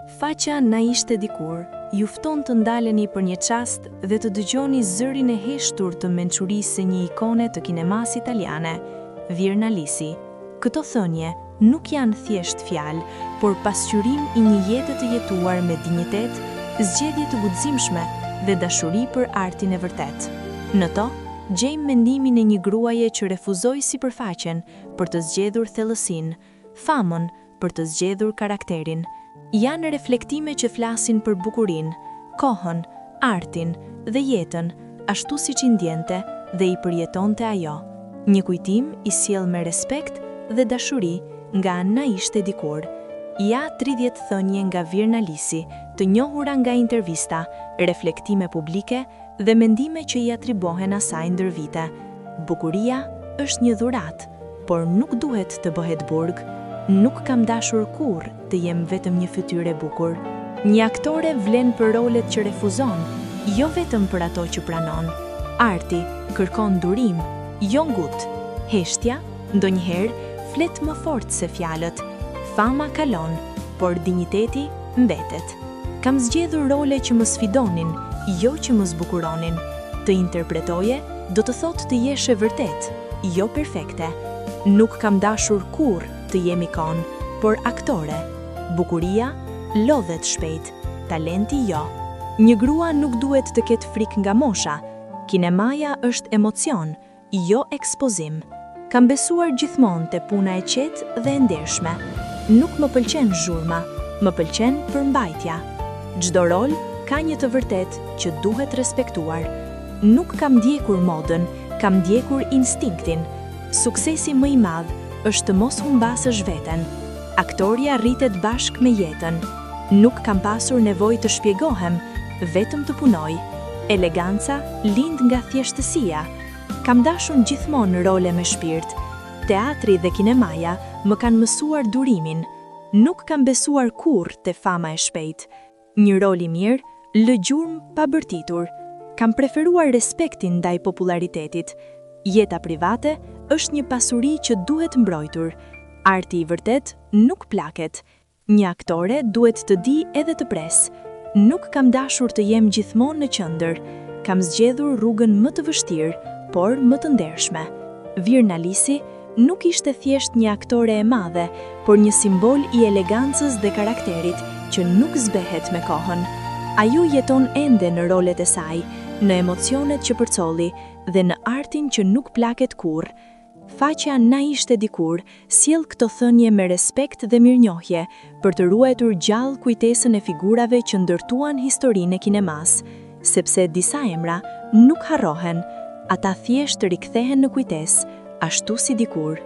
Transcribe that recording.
Faqja Na ishte dikur ju fton të ndaleni për një çast dhe të dëgjoni zërin e heshtur të mençurisë së një ikone të kinemas italiane, Virna Lisi. Këto thënie nuk janë thjesht fjalë, por pasqyrim i një jete të jetuar me dinjitet, zgjedhje të guximshme dhe dashuri për artin e vërtet. Në to, gjejmë mendimin e një gruaje që refuzoi sipërfaqen për të zgjedhur thellësinë, famën për të zgjedhur karakterin. Janë reflektime që flasin për bukurinë, kohën, artin dhe jetën, ashtu siç i ndjente dhe i përjetonte ajo. Një kujtim i sjell me respekt dhe dashuri nga Na ishte dikur. Ja 30 thënie nga Virna Lisi, të njohura nga intervista, reflektime publike dhe mendime që i atribohen asaj ndër vite. Bukuria është një dhuratë, por nuk duhet të bëhet burg. Nuk kam dashur kurrë të jem vetëm një fytyrë e bukur. Një aktore vlen për rolet që refuzon, jo vetëm për ato që pranon. Arti kërkon durim, jo ngut. Heshtja, ndonjëherë, flet më fort se fjalët. Fama kalon, por dinjiteti mbetet. Kam zgjedhur role që më sfidonin, jo që më zbukuronin. Të interpretoje do të thotë të jesh e vërtet, jo perfekte. Nuk kam dashur kurrë të jem ikon, por aktore. Bukuria lodhet shpejt, talenti jo. Një grua nuk duhet të ketë frikë nga mosha. Kinemaja është emocion, jo ekspozim. Kam besuar gjithmonë te puna e qetë dhe e ndershme. Nuk më pëlqen zhurma, më pëlqen përmbajtja. Çdo rol ka një të vërtet që duhet respektuar. Nuk kam ndjekur modën, kam ndjekur instinktin. Suksesi më i madh është të mos humbasësh veten. Aktoria rritet bashkë me jetën. Nuk kam pasur nevojë të shpjegohem, vetëm të punoj. Eleganca lind nga thjeshtësia. Kam dashur gjithmonë role me shpirt. Teatri dhe kinemaja më kanë mësuar durimin. Nuk kam besuar kurrë te fama e shpejt. Një rol i mirë, lë gjurmë pa bërtitur. Kam preferuar respektin ndaj popularitetit. Jeta private është një pasuri që duhet mbrojtur. Arti i vërtet nuk plaket. Një aktore duhet të di edhe të pres. Nuk kam dashur të jem gjithmonë në qendër. Kam zgjedhur rrugën më të vështirë, por më të ndershme. Virna Lisi nuk ishte thjesht një aktore e madhe, por një simbol i elegancës dhe karakterit që nuk zbehet me kohën. Ajo jeton ende në rolet e saj, në emocionet që përcolli dhe në artin që nuk plaket kurrë. Faqja Na ishte dikur sjell këto thënie me respekt dhe mirënjohje për të ruajtur gjallë kujtesën e figurave që ndërtuan historinë e kinemas, sepse disa emra nuk harrohen, ata thjesht rikthehen në kujtesë, ashtu si dikur.